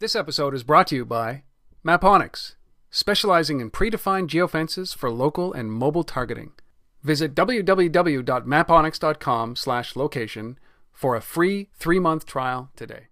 This episode is brought to you by Maponics, specializing in predefined geofences for local and mobile targeting. Visit www.maponics.com/location for a free 3-month trial today.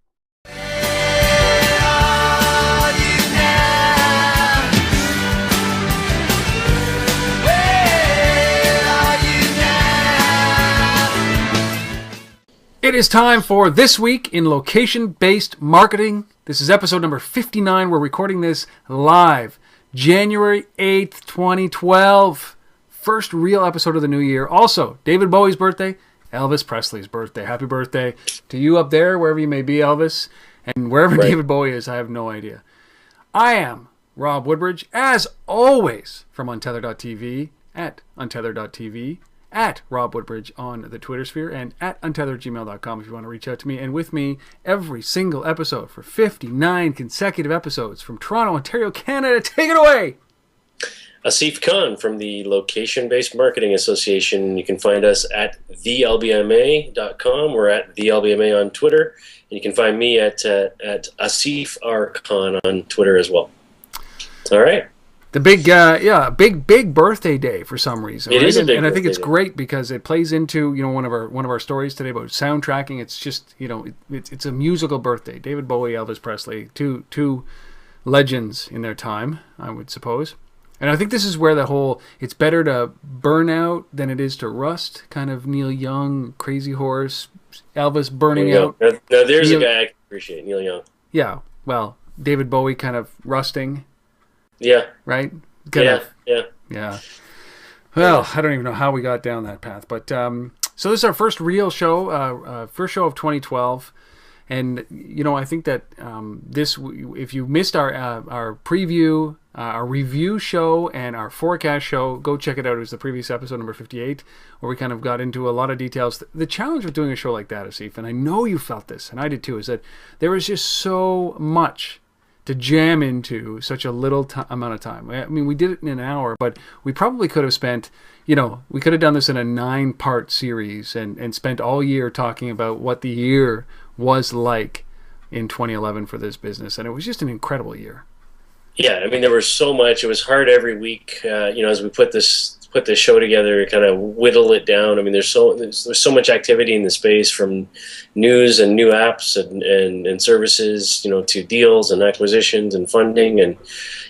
It is time for This Week in Location-Based Marketing. This is episode number 59. We're recording this live, January 8th, 2012. First real episode of the new year. Also, David Bowie's birthday, Elvis Presley's birthday. Happy birthday to you up there, wherever you may be, Elvis. And wherever David Bowie is, I have no idea. I am Rob Woodbridge, as always, from Untethered.tv, at Untethered.tv, at Rob Woodbridge on the Twitter sphere, and at untetheredgmail.com if you want to reach out to me. And with me every single episode for 59 consecutive episodes from Toronto, Ontario, Canada. Take it away! Asif Khan from the Location-Based Marketing Association. You can find us at thelbma.com. We're at thelbma on Twitter. And you can find me at Asif R. Khan on Twitter as well. All right. The big, big birthday day for some reason. It is a big and I think it's day. great because it plays into one of our stories today about soundtracking. It's just it's a musical birthday. David Bowie, Elvis Presley, two legends in their time, I would suppose. And I think this is where the whole "it's better to burn out than it is to rust" kind of Neil Young, Crazy Horse, Elvis burning out. Now there's a guy I can appreciate, Neil Young. Yeah, well, David Bowie kind of rusting. Yeah. Right? Yeah. Well, I don't even know how we got down that path, but so this is our first real show, first show of 2012, and I think that if you missed our preview, our review show, and our forecast show, go check it out. It was the previous episode, number 58, where we kind of got into a lot of details. The challenge with doing a show like that, Asif, and I know you felt this, and I did too, is that there was just so much to jam into such a little amount of time. I mean, we did it in an hour, but we probably could have spent, we could have done this in a 9-part series and spent all year talking about what the year was like in 2011 for this business. And it was just an incredible year. Yeah, I mean, there was so much. It was hard every week, as we put this show together, kind of whittle it down. I mean, there's so much activity in the space, from news and new apps and services, to deals and acquisitions and funding, and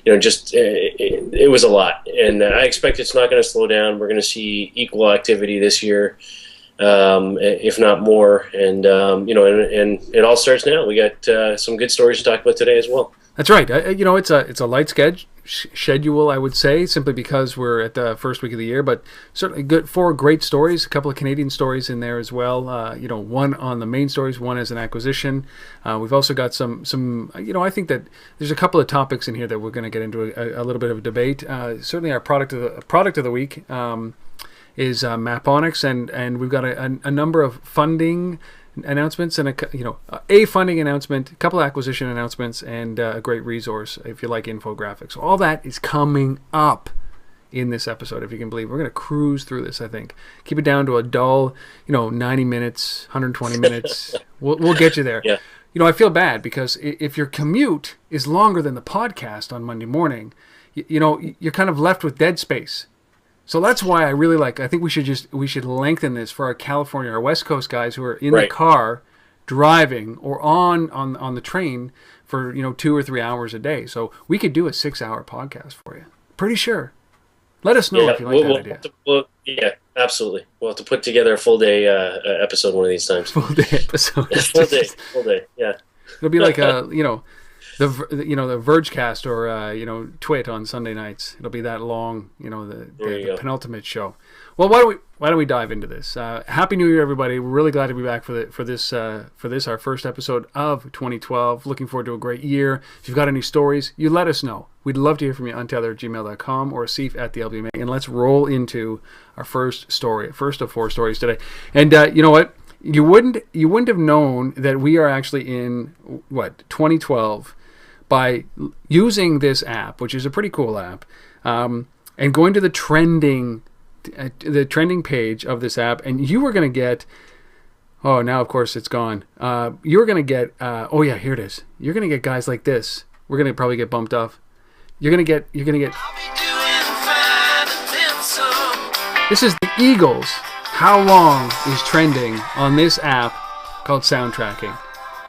it was a lot. And I expect it's not going to slow down. We're going to see equal activity this year, if not more. And and it all starts now. We got some good stories to talk about today as well. That's right. It's a light schedule, I would say, simply because we're at the first week of the year, but certainly good. 4 great stories, a couple of Canadian stories in there as well. One on the main stories, one as an acquisition. We've also got some. I think that there's a couple of topics in here that we're going to get into a little bit of a debate. Certainly, our product of the week is Maponics, and we've got a number of funding announcements and a funding announcement, a couple of acquisition announcements, and a great resource if you like infographics. All that is coming up in this episode, if you can believe. We're going to cruise through this, I think. Keep it down to a dull, 90 minutes, 120 minutes. We'll get you there. Yeah. I feel bad because if your commute is longer than the podcast on Monday morning, you're kind of left with dead space. So that's why I really I think we should lengthen this for our California, our West Coast guys who are in the car driving or on the train for 2 or 3 hours a day. So we could do a 6-hour podcast for you. Pretty sure. Let us know if you like that idea. Yeah, absolutely. We'll have to put together a full day episode one of these times. Full day episode. Full day. Yeah. It'll be like the Vergecast or Twit on Sunday nights. It'll be that long, the penultimate show. Well, why don't we dive into this? Happy New Year, everybody! We're really glad to be back for this our first episode of 2012. Looking forward to a great year. If you've got any stories, you let us know. We'd love to hear from you. Untethered@gmail.com or Asif at the LBMA. And let's roll into our first of 4 stories today. And you know what? You wouldn't have known that we are actually in 2012 by using this app, which is a pretty cool app, and going to the trending page of this app, and you were going to get Oh, now of course it's gone. You're gonna get. Oh yeah, here it is. You're gonna get guys like this. We're gonna probably get bumped off. You're gonna get. This is the Eagles. How long is trending on this app called Sound Tracking?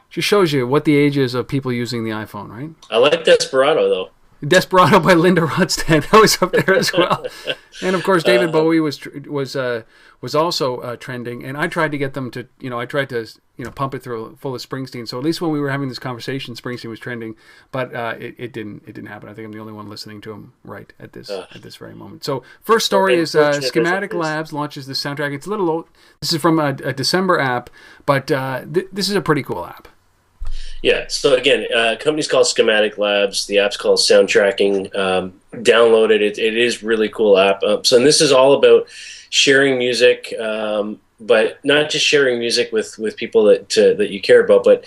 Just shows you what the age is of people using the iPhone, right? I like Desperado though. Desperado by Linda Ronstadt, that was up there as well, and of course David Bowie was also trending. And I tried to get them to, pump it through full of Springsteen. So at least when we were having this conversation, Springsteen was trending, but it didn't happen. I think I'm the only one listening to him right at this very moment. So first story is Schematic Labs launches the soundtrack. It's a little old. This is from a December app, but this is a pretty cool app. Yeah, so again, company's called Schematic Labs. The app's called Sound Tracking. Download it. It is really cool app. And this is all about sharing music, but not just sharing music with people that you care about, but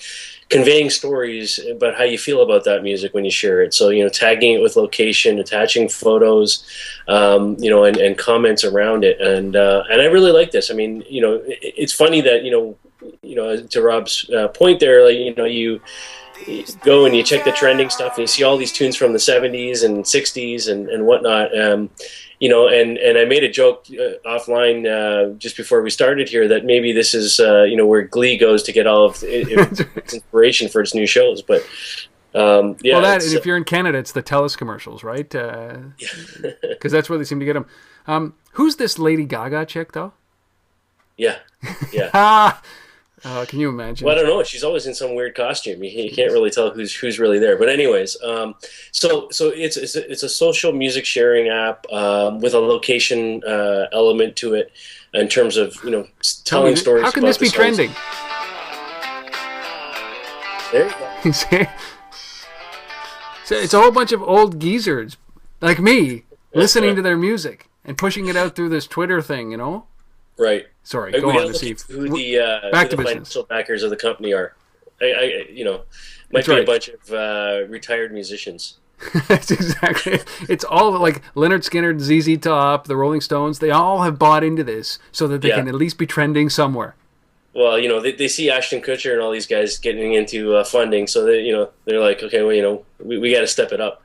conveying stories about how you feel about that music when you share it. So, tagging it with location, attaching photos, and comments around it. And I really like this. I mean, it's funny that, to Rob's point there, like, you go and you check the trending stuff and you see all these tunes from the 70s and 60s and whatnot. And I made a joke offline just before we started here that maybe this is where Glee goes to get all of its inspiration for its new shows. But yeah. Well, and if you're in Canada, it's the TELUS commercials, right? Because that's where they seem to get them. Who's this Lady Gaga chick, though? Yeah. Can you imagine? Well, I don't know. She's always in some weird costume. You can't really tell who's really there. But anyways, so it's a social music sharing app with a location element to it in terms of telling stories. How can this be trending? There you go. So it's a whole bunch of old geezers like me listening to their music and pushing it out through this Twitter thing, Right. Sorry, go on, Steve. Who the financial backers of the company are. Might be a bunch of retired musicians. That's exactly. It's all like Leonard Skinner, ZZ Top, the Rolling Stones. They all have bought into this so that they can at least be trending somewhere. Well, they see Ashton Kutcher and all these guys getting into funding, so they're like, okay, well, we got to step it up.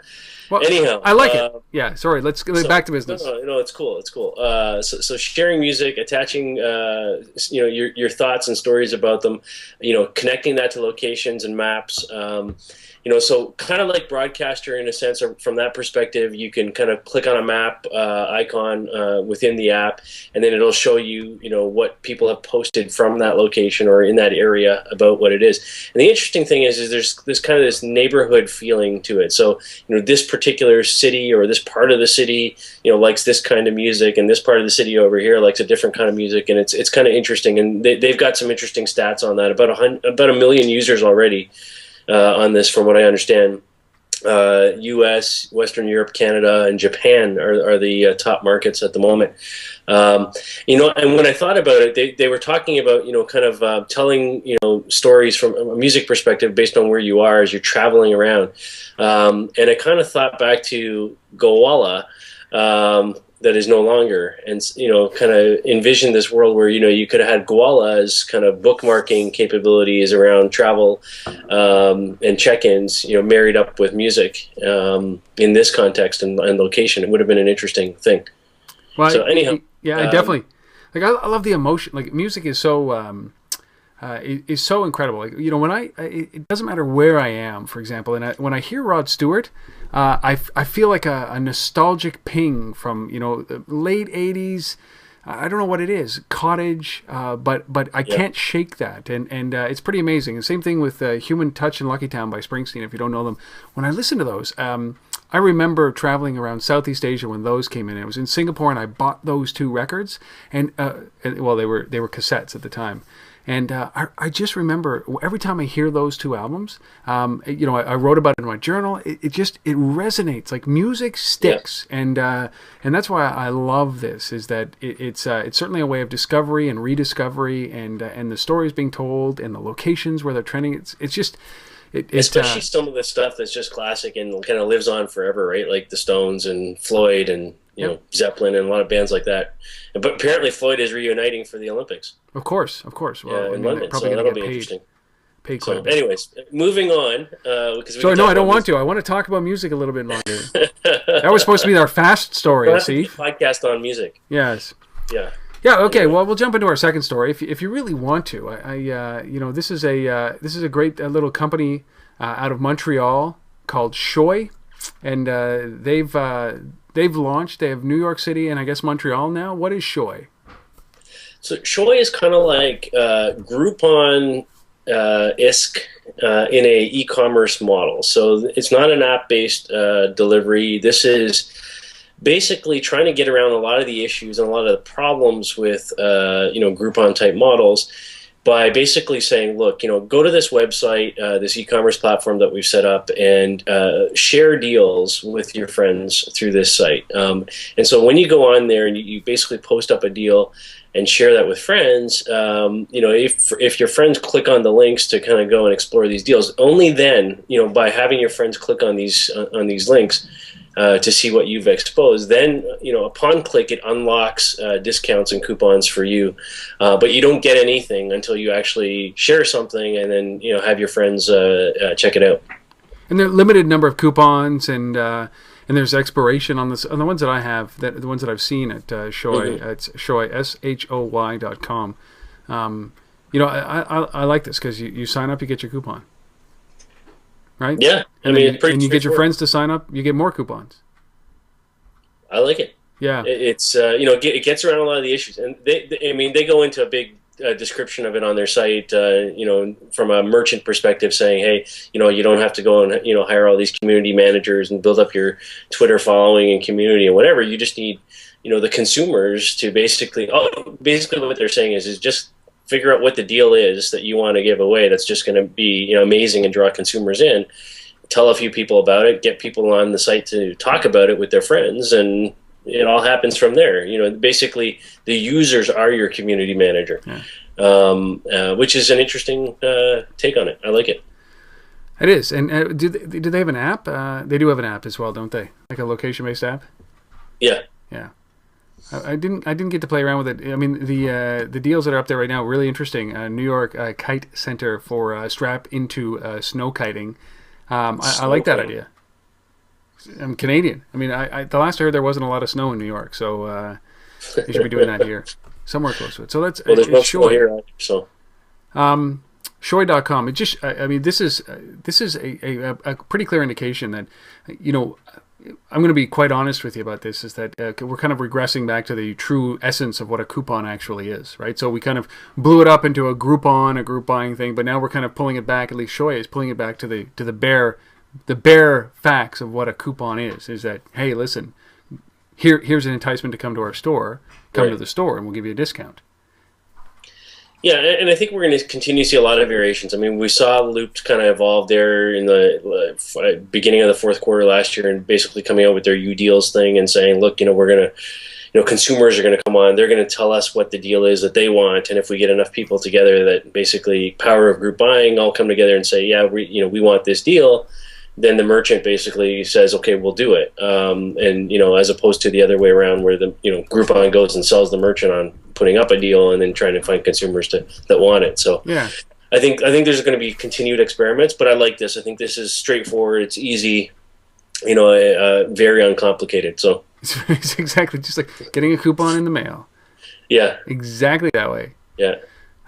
Well, anyhow, I like it. Yeah, sorry. Let's go back to business. No, it's cool. It's cool. So sharing music, attaching, your thoughts and stories about them, connecting that to locations and maps. So kind of like Broadcaster in a sense, or from that perspective, you can kind of click on a map icon within the app, and then it'll show you, what people have posted from that location or in that area about what it is. And the interesting thing is there's kind of this neighborhood feeling to it. So, this particular city or this part of the city, likes this kind of music, and this part of the city over here likes a different kind of music, and it's kind of interesting. And they've got some interesting stats on that. About a million users already. On this, from what I understand. U.S., Western Europe, Canada, and Japan are the top markets at the moment. And when I thought about it, they were talking about, kind of telling, stories from a music perspective based on where you are as you're traveling around. And I kind of thought back to Gowalla, that is no longer, and kind of envision this world where you could have had Gowalla as kind of bookmarking capabilities around travel and check-ins, married up with music in this context and location. It would have been an interesting thing. Well, so anyhow, I definitely like. I love the emotion. Like, music is so. Is so incredible. Like, when it doesn't matter where I am, for example, and when I hear Rod Stewart, I feel like a nostalgic ping from the late '80s. I don't know what it is, cottage, but I can't shake that, and it's pretty amazing. The same thing with Human Touch and Lucky Town by Springsteen. If you don't know them, when I listen to those, I remember traveling around Southeast Asia when those came in. It was in Singapore, and I bought those two records, and they were cassettes at the time. And I just remember every time I hear those two albums, I wrote about it in my journal. It resonates. Like, music sticks, and that's why I love this. Is that it's certainly a way of discovery and rediscovery, and the stories being told and the locations where they're trending. It's just. Especially some of the stuff that's just classic and kind of lives on forever, right? Like the Stones and Floyd and you know, Zeppelin and a lot of bands like that. But apparently Floyd is reuniting for the Olympics. Of course. Well, in London, so that'll be interesting. Pay quite a bit. Anyways, moving on. Because so no, I don't want to. I want to talk about music a little bit longer. That was supposed to be our fast story. See, podcast on music. Yes. Yeah. Yeah. Okay. Well, we'll jump into our second story if you really want to. You know, this is a great little company out of Montreal called Shoy, and they've launched. They have New York City and I guess Montreal now. What is Shoy? So Shoy is kind of like Groupon ISK in a e-commerce model. So it's not an app-based delivery. This is basically trying to get around a lot of the issues and a lot of the problems with Groupon type models by basically saying, look, go to this website, this e-commerce platform that we've set up, and share deals with your friends through this site. And so when you go on there and you basically post up a deal and share that with friends, if your friends click on the links to kind of go and explore these deals, only then, by having your friends click on these links to see what you've exposed, then upon click it unlocks discounts and coupons for you, but you don't get anything until you actually share something and then have your friends check it out. And there are limited number of coupons and there's expiration on this. On the ones that I have, the ones that I've seen at Shoy, it's Shoy SHOY.com. I like this because you sign up, you get your coupon, right? Yeah, and you get your friends to sign up, you get more coupons. I like it. Yeah, it's it gets around a lot of the issues, and they go into a big description of it on their site, from a merchant perspective, saying, hey, you don't have to go and hire all these community managers and build up your Twitter following and community and whatever. You just need the consumers to basically what they're saying is just figure out what the deal is that you want to give away that's just going to be amazing and draw consumers in. Tell a few people about it, get people on the site to talk about it with their friends, and it all happens from there. Basically the users are your community manager, which is an interesting take on it. I like it. It is. And do they have an app? They do have an app as well, don't they? Like a location-based app? Yeah. Yeah. I didn't get to play around with it. I mean, the deals that are up there right now are really interesting. New York Kite Center for strap into snow kiting. I like that idea. I'm Canadian. I mean, the last I heard there wasn't a lot of snow in New York, so they should be doing that here, somewhere close to it. So that's there's no snow here either, so. Shoy.com. It just, I mean, this is a pretty clear indication that, I'm going to be quite honest with you about this, is that we're kind of regressing back to the true essence of what a coupon actually is, right? So we kind of blew it up into a Groupon, a group buying thing, but now we're kind of pulling it back, at least Shoy is pulling it back to the bare facts of what a coupon is that, hey, listen, here's an enticement to come to our store, to the store, and we'll give you a discount. Yeah, and I think we're going to continue to see a lot of variations. I mean, we saw Looped kind of evolve there in the beginning of the fourth quarter last year, and basically coming out with their U-Deals thing and saying, look, we're going to, consumers are going to come on, they're going to tell us what the deal is that they want, and if we get enough people together that basically power of group buying all come together and say, yeah, we want this deal, then the merchant basically says, okay, we'll do it. And as opposed to the other way around where the Groupon goes and sells the merchant on putting up a deal and then trying to find consumers that want it. So yeah, I think there's going to be continued experiments, but I like this. I think this is straightforward. It's easy, very uncomplicated. So it's exactly just like getting a coupon in the mail. Yeah, exactly that way. Yeah.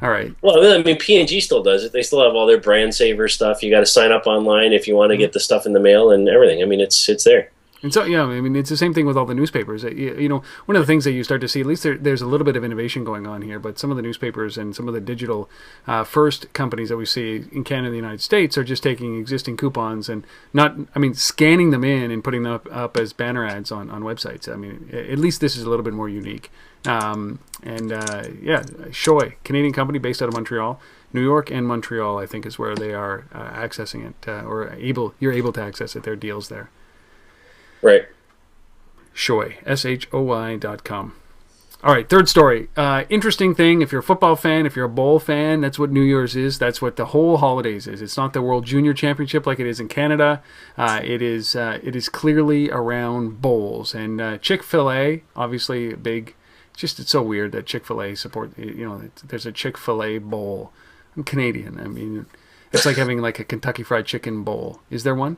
All right. Well, I mean, P&G still does it. They still have all their brand saver stuff. You got to sign up online if you want to get the stuff in the mail and everything. I mean, it's there. And so, yeah, I mean, it's the same thing with all the newspapers. One of the things that you start to see, at least there's a little bit of innovation going on here, but some of the newspapers and some of the digital first companies that we see in Canada and the United States are just taking existing coupons and scanning them in and putting them up as banner ads on websites. I mean, at least this is a little bit more unique. Shoy, Canadian company based out of Montreal. New York and Montreal, I think, is where they are accessing it, you're able to access it. Their deals there. Right. Shoy, SHOY.com. All right, third story. Interesting thing, if you're a football fan, if you're a bowl fan, that's what New Year's is. That's what the whole holidays is. It's not the World Junior Championship like it is in Canada. It is clearly around bowls. And Chick-Fil-A, obviously a big... it's so weird that Chick-Fil-A support... there's a Chick-Fil-A bowl. I'm Canadian. I mean, it's like having like a Kentucky Fried Chicken bowl. Is there one?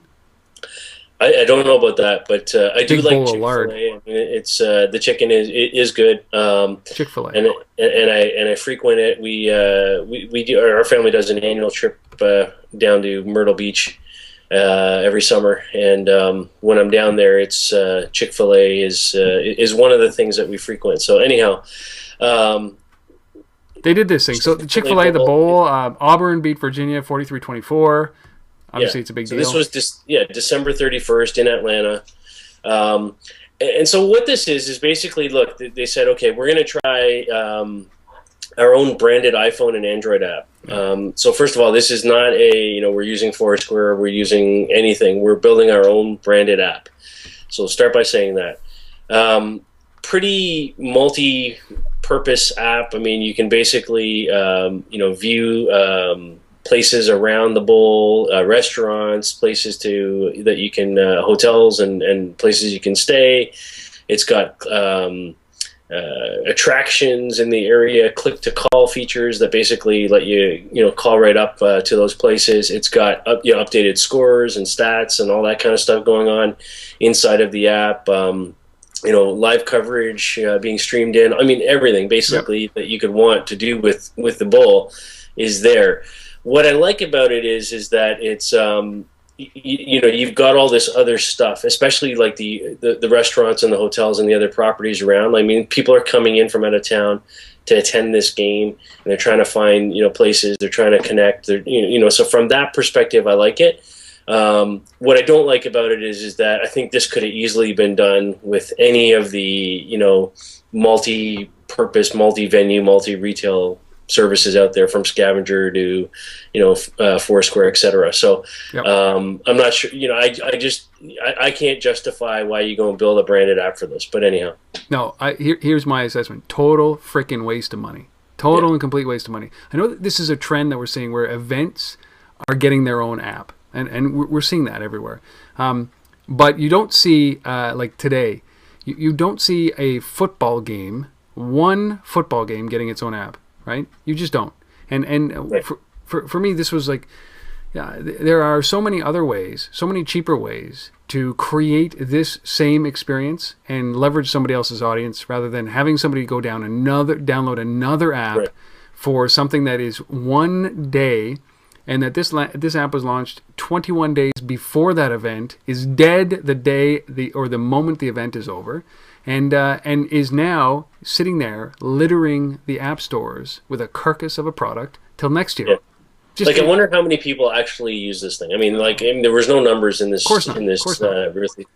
I don't know about that, but I do like Chick-Fil-A. I mean, it's the chicken is good. Chick-Fil-A, and I frequent it. We do. Our family does an annual trip down to Myrtle Beach every summer, and when I'm down there, it's Chick-Fil-A is one of the things that we frequent. So anyhow. They did this thing. So the Chick-Fil-A, the bowl, Auburn beat Virginia 43-24. Obviously, it's a big deal. This was December 31st in Atlanta. And so what this is basically, look, they said, okay, we're going to try our own branded iPhone and Android app. So first of all, this is not we're using Foursquare, we're using anything. We're building our own branded app. So we'll start by saying that. Pretty multi-purpose app. I mean, you can basically, view places around the bowl, restaurants, places that you can, hotels and places you can stay. It's got attractions in the area, click-to-call features that basically let you, call right up to those places. It's got updated scores and stats and all that kind of stuff going on inside of the app. Live coverage being streamed in. I mean, everything basically that you could want to do with the bowl is there. What I like about it is that it's you've got all this other stuff, especially like the restaurants and the hotels and the other properties around. I mean, people are coming in from out of town to attend this game, and they're trying to find places. They're trying to connect. So from that perspective, I like it. What I don't like about it is that I think this could have easily been done with any of the multi-purpose, multi-venue, multi-retail services out there, from Scavenger to Foursquare, etc. So I'm not sure. I can't justify why you go and build a branded app for this. But anyhow, no. Here's my assessment: total freaking waste of money. Total and complete waste of money. I know that this is a trend that we're seeing where events are getting their own app, and we're seeing that everywhere. But you don't see like today. You don't see a football game, one football game, getting its own app. Right? You just don't. And right. For me, this was like, there are so many other ways, so many cheaper ways to create this same experience and leverage somebody else's audience rather than having somebody go download another app for something that is one day, and that this app was launched 21 days before that event, is dead the moment the event is over. And is now sitting there littering the app stores with a carcass of a product till next year. Yeah. I wonder how many people actually use this thing. I mean, there was no numbers in this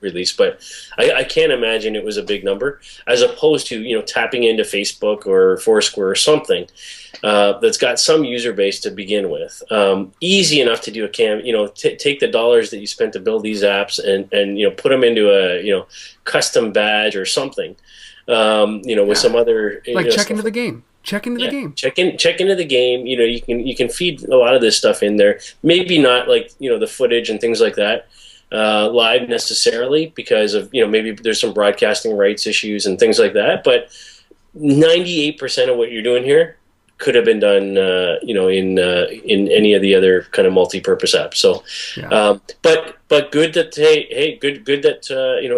release, but I can't imagine it was a big number, as opposed to tapping into Facebook or Foursquare or something that's got some user base to begin with. Easy enough to do take the dollars that you spent to build these apps and put them into a custom badge or something. With some other check into the game. Check into the game. Check into the game. You can feed a lot of this stuff in there. Maybe not the footage and things like that live necessarily, because of maybe there's some broadcasting rights issues and things like that. But 98% of what you're doing here could have been done in any of the other kind of multi-purpose apps. So, but good that good that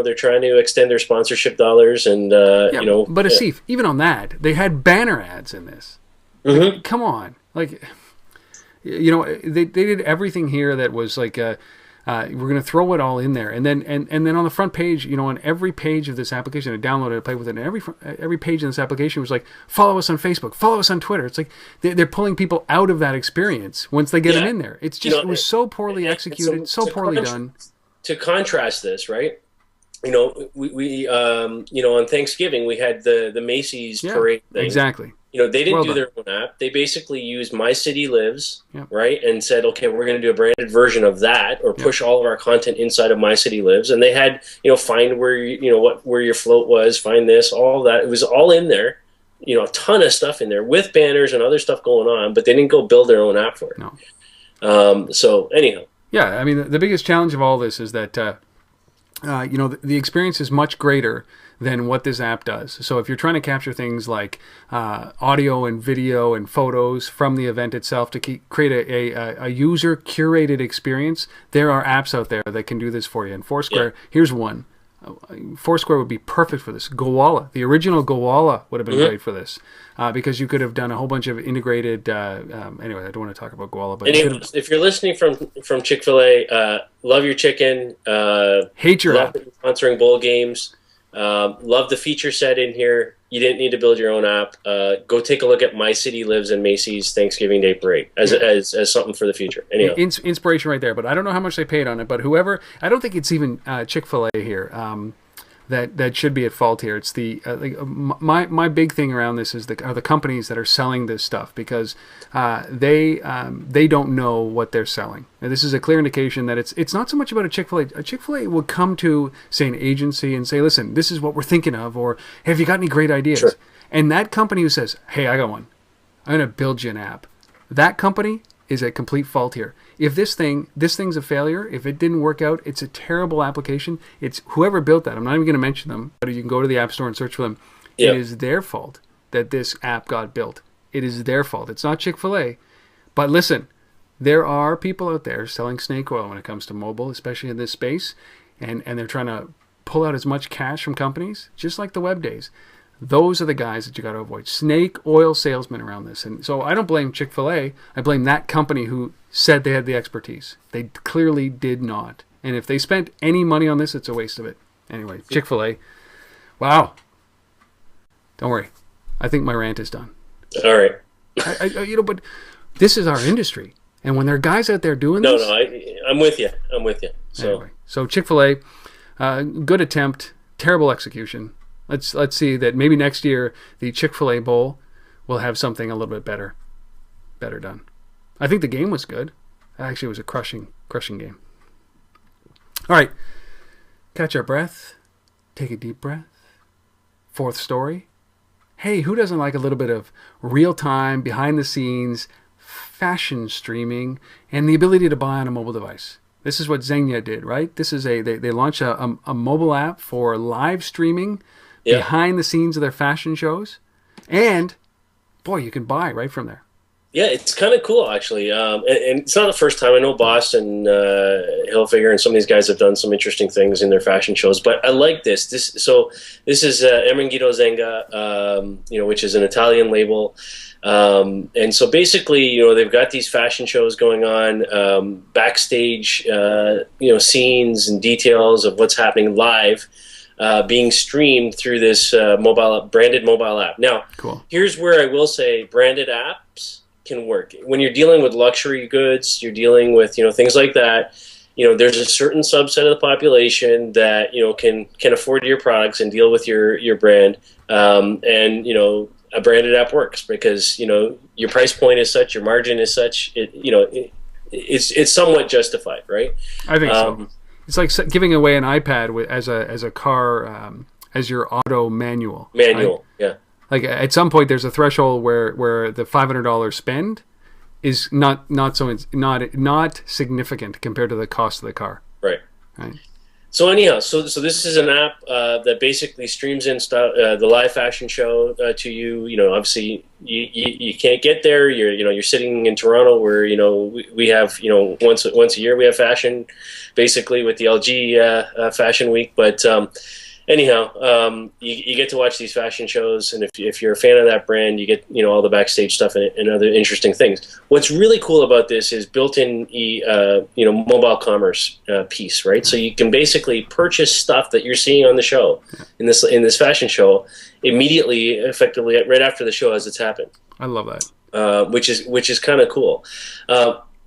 they're trying to extend their sponsorship dollars and But Asif, even on that, they had banner ads in this. Mm-hmm. Like, come on, they did everything here that was like we're going to throw it all in there, and then on the front page, on every page of this application, I downloaded it, played with it, and every page in this application was like, follow us on Facebook, follow us on Twitter. It's like they're pulling people out of that experience once they get them in there. It's just it was so poorly executed, so poorly done. To contrast this, right? We on Thanksgiving we had the Macy's parade thing. Exactly. You know, they didn't Well do done. their own app. They basically used My City Lives, Yep. right, and said, okay, we're going to do a branded version of that, or push all of our content inside of My City Lives. And they had, find where where your float was, find this, all that. It was all in there. A ton of stuff in there with banners and other stuff going on, but they didn't go build their own app for it. No. So anyhow, Yeah, I mean, the biggest challenge of all this is that the experience is much greater than what this app does. So if you're trying to capture things like audio and video and photos from the event itself to create a user curated experience, there are apps out there that can do this for you. And Foursquare, here's one. Foursquare would be perfect for this. Gowalla, the original Gowalla would have been great for this, because you could have done a whole bunch of integrated. Anyway, I don't want to talk about Gowalla, but if you're listening from Chick-Fil-A, love your chicken. Hate your app. Sponsoring bowl games. Love the feature set in here. You didn't need to build your own app. Go take a look at My City Lives and Macy's Thanksgiving Day Parade as something for the future. Anyhow. Inspiration right there, but I don't know how much they paid on it. But whoever, I don't think it's even Chick-fil-A here that should be at fault here. It's the my big thing around this is are the companies that are selling this stuff, because they don't know what they're selling. And this is a clear indication that it's not so much about a Chick-fil-A. A Chick-fil-A will come to, say, an agency and say, listen, this is what we're thinking of, or have you got any great ideas? Sure. And that company who says, hey, I got one, I'm going to build you an app, that company is at complete fault here. If this thing's a failure, if it didn't work out, it's a terrible application. It's whoever built that. I'm not even going to mention them, but you can go to the App Store and search for them. It is their fault that this app got built. It is their fault. It's not Chick-fil-A. But listen, there are people out there selling snake oil when it comes to mobile, especially in this space, and they're trying to pull out as much cash from companies, just like the web days. Those are the guys that you got to avoid. Snake oil salesmen around this. And so I don't blame Chick-fil-A. I blame that company who said they had the expertise. They clearly did not. And if they spent any money on this, it's a waste of it. Anyway, Chick-fil-A. Wow. Don't worry. I think my rant is done. All right. But this is our industry. And when there are guys out there doing this... No, I'm with you. So Chick-fil-A, good attempt, terrible execution. Let's see that maybe next year the Chick-fil-A Bowl will have something a little bit better done. I think the game was good. Actually, it was a crushing game. All right, catch our breath, take a deep breath. Fourth story. Hey, who doesn't like a little bit of real-time, behind-the-scenes fashion streaming and the ability to buy on a mobile device? This is what Zegna did, right? This is they launched a mobile app for live streaming behind the scenes of their fashion shows, and boy, you can buy right from there. Yeah, it's kind of cool, actually. And it's not the first time. I know Boston, Hilfiger, and some of these guys have done some interesting things in their fashion shows. But I like this. This is Ermenegildo Zegna, which is an Italian label. And so basically, they've got these fashion shows going on, backstage, scenes and details of what's happening live, being streamed through this branded mobile app. Now, cool. Here's where I will say branded apps can work. When you're dealing with luxury goods, you're dealing with, things like that, there's a certain subset of the population that, can afford your products and deal with your brand. A branded app works because, your price point is such, your margin is such, it's somewhat justified, right? I think so. It's like giving away an iPad as a car, as your auto manual. Right? Yeah. Like at some point, there's a threshold where the $500 spend is not significant compared to the cost of the car. Right. Right. So anyhow, so this is an app that basically streams in the live fashion show to you. Obviously you can't get there. You're sitting in Toronto where we have once a year we have fashion, basically with the LG Fashion Week. But anyhow, you get to watch these fashion shows, and if you're a fan of that brand, you get all the backstage stuff and other interesting things. What's really cool about this is built-in mobile commerce piece, right? So you can basically purchase stuff that you're seeing on the show in this fashion show immediately, effectively right after the show as it's happened. I love that, which is kind of cool.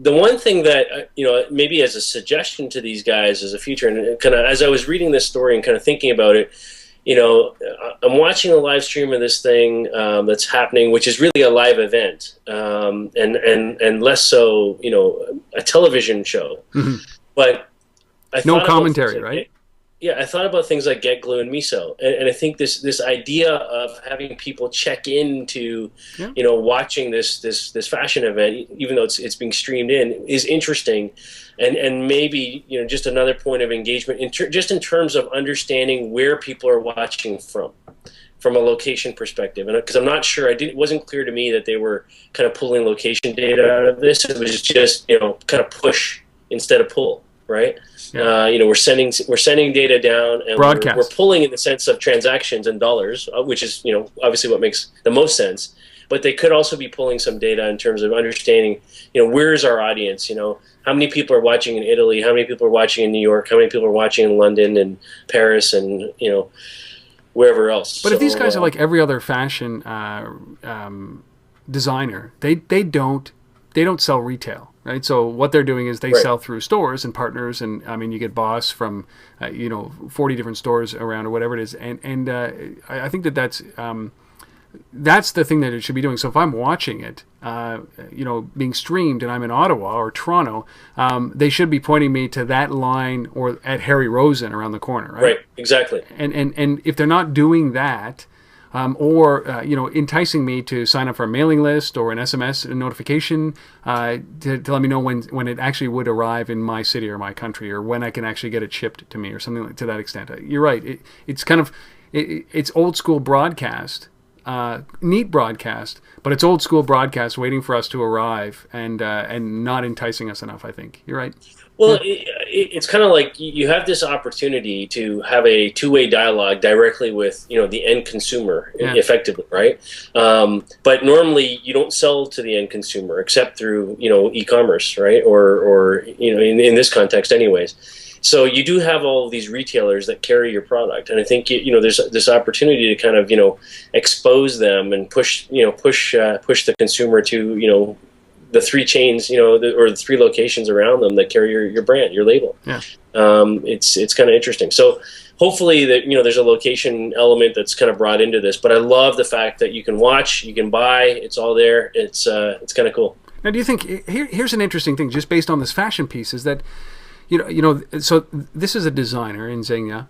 The one thing that, maybe as a suggestion to these guys as a future, and kind of as I was reading this story and kind of thinking about it, I'm watching a live stream of this thing that's happening, which is really a live event, and less so, a television show. Mm-hmm. But no commentary, right? Yeah, I thought about things like Get Glue and Miso, and I think this idea of having people check into, watching this fashion event, even though it's being streamed in, is interesting, and maybe just another point of engagement just in terms of understanding where people are watching from a location perspective, and because I'm not sure, it wasn't clear to me that they were kind of pulling location data out of this. It was just kind of push instead of pull, right? Yeah. We're sending data down, and we're pulling in the sense of transactions and dollars, which is obviously what makes the most sense. But they could also be pulling some data in terms of understanding, where's our audience? How many people are watching in Italy? How many people are watching in New York? How many people are watching in London and Paris and wherever else? But if these guys are like every other fashion designer, they don't sell retail. Right, so what they're doing is they sell through stores and partners, and I mean you get Boss from 40 different stores around or whatever it is, and I think that's the thing that it should be doing. So if I'm watching it, being streamed, and I'm in Ottawa or Toronto, they should be pointing me to that line or at Harry Rosen around the corner, right? Right, exactly. And if they're not doing that. Or enticing me to sign up for a mailing list or an SMS notification to let me know when it actually would arrive in my city or my country, or when I can actually get it shipped to me, or something like, to that extent. You're right. It's kind of it's old school broadcast, neat broadcast, but it's old school broadcast waiting for us to arrive and not enticing us enough. I think you're right. Well, it's kind of like you have this opportunity to have a two-way dialogue directly with the end consumer, effectively, right? But normally you don't sell to the end consumer except through e-commerce, right? Or in this context, anyways. So you do have all of these retailers that carry your product, and I think there's this opportunity to kind of expose them and push the consumer to the three chains, or the three locations around them that carry your brand, your label. Yeah. It's kind of interesting. So hopefully that there's a location element that's kind of brought into this. But I love the fact that you can watch, you can buy, it's all there. It's kind of cool. Now, do you think here's an interesting thing, just based on this fashion piece, is that so this is a designer in Zegna.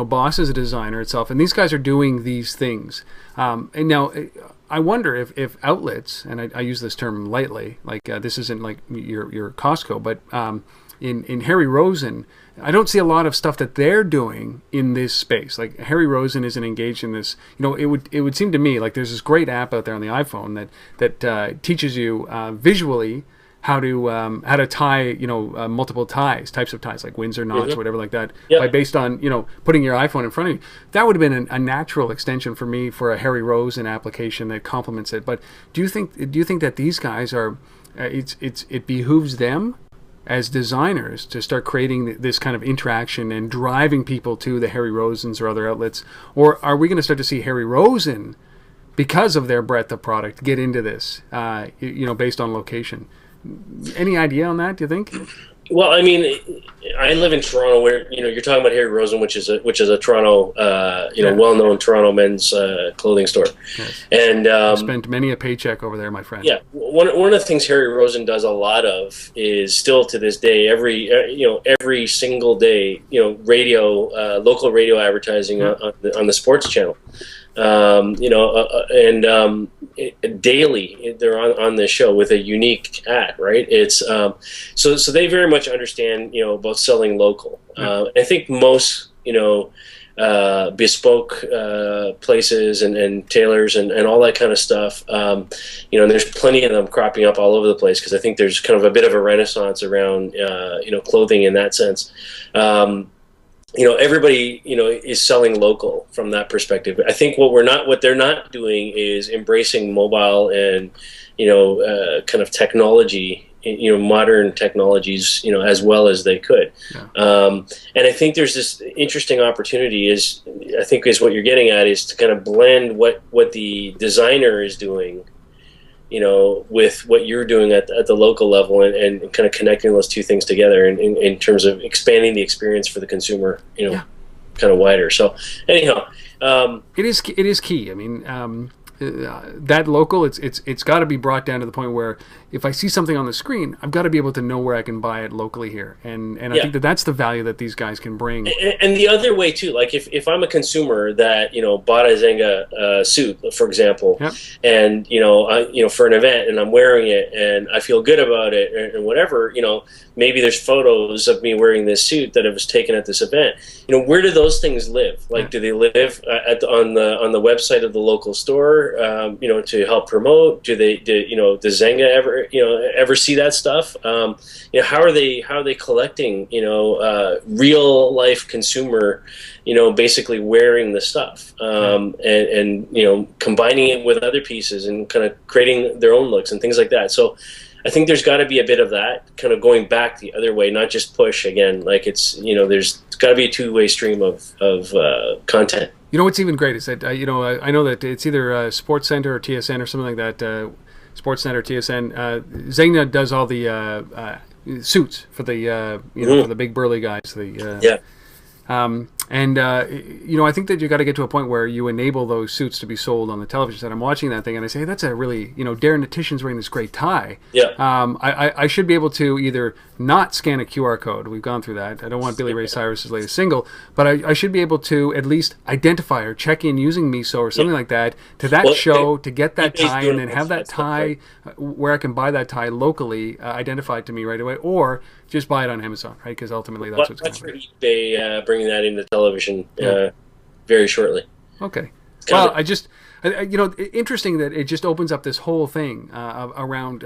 Boss is a designer itself, and these guys are doing these things. And now I wonder if outlets, and I use this term lightly, like this isn't like your Costco, but in Harry Rosen, I don't see a lot of stuff that they're doing in this space. Like Harry Rosen isn't engaged in this. It would seem to me like there's this great app out there on the iPhone that teaches you visually how to tie multiple types of ties, like Windsor knots or whatever like that, based on putting your iPhone in front of you. That would have been a natural extension for me for a Harry Rosen application that complements it. But do you think that these guys are it behooves them as designers to start creating this kind of interaction and driving people to the Harry Rosens or other outlets, or are we going to start to see Harry Rosen, because of their breadth of product, get into this based on location? Any idea on that, do you think? Well, I mean, I live in Toronto, where you're talking about Harry Rosen, which is a Toronto, well-known Toronto men's clothing store. Yes. And spent many a paycheck over there, my friend. Yeah, one of the things Harry Rosen does a lot of is still to this day, every single day, local radio advertising on the sports channel. Daily they're on this show with a unique ad, right? It's so they very much understand about selling local. I think most bespoke places and tailors and all that kind of stuff, and there's plenty of them cropping up all over the place, because I think there's kind of a bit of a renaissance around clothing in that sense. Everybody, is selling local from that perspective. I think what they're not doing is embracing mobile and, kind of technology, modern technologies, as well as they could. Yeah. And I think there's this interesting opportunity is what you're getting at, is to kind of blend what the designer is doing, with what you're doing at the local level, and kind of connecting those two things together in terms of expanding the experience for the consumer, kind kind of wider. So anyhow, it is key. I mean, that local, it's got to be brought down to the point where if I see something on the screen, I've got to be able to know where I can buy it locally here, and I think that's the value that these guys can bring. And the other way too, like if I'm a consumer that bought a Zegna suit, for example, and for an event, and I'm wearing it and I feel good about it and whatever, maybe there's photos of me wearing this suit that I was taken at this event. Where do those things live? Like, do they live on the website of the local store? To help promote? Does Zegna ever see that stuff? How are they collecting real life consumer basically wearing the stuff and combining it with other pieces and kind of creating their own looks and things like that. So I think there's got to be a bit of that kind of going back the other way, not just push again. Like there's got to be a two-way stream of content. What's even great is that I know that it's either Sports Center or TSN or something like that. Sports Center, TSN. Zegna does all the suits for the for the big burly guys. I think that you got to get to a point where you enable those suits to be sold on the television set. I'm watching that thing and I say, that's a really, Darrin Tishan's wearing this great tie. Yeah. I should be able to either not scan a QR code. We've gone through that. I don't want Billy Ray Cyrus's latest single, but I should be able to at least identify or check in using Miso or something like that to that show to get that tie and then have that tie where I can buy that tie locally identified to me right away, or just buy it on Amazon, right? Because ultimately that's what's going to happen. They bringing that into television very shortly. Okay. Well, interesting that it just opens up this whole thing around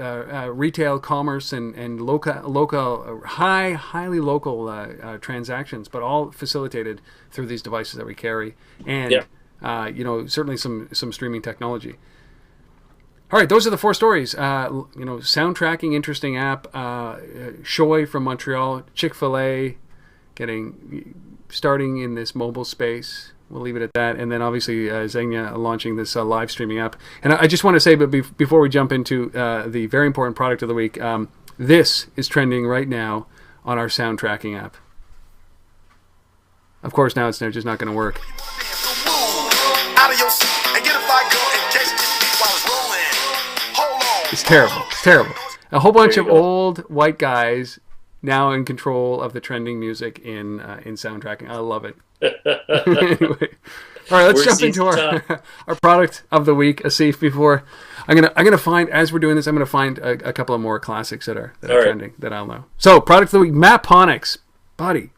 retail commerce and local, highly local transactions, but all facilitated through these devices that we carry, and certainly some streaming technology. All right, those are the 4 stories. Sound tracking, interesting app. Shoy from Montreal, Chick-Fil-A, starting in this mobile space. We'll leave it at that. And then obviously Zegna launching this live streaming app. And I just want to say, but before we jump into the very important product of the week, this is trending right now on our sound tracking app. Of course, now it's just not going to work. It's terrible. It's terrible. A whole bunch of old white guys now in control of the trending music in sound tracking. I love it. Anyway, all right, let's jump into our product of the week, Asif. Before I'm gonna find, as we're doing this, I'm gonna find a couple of more classics that are trending that I'll know. So, product of the week, Maponics, buddy,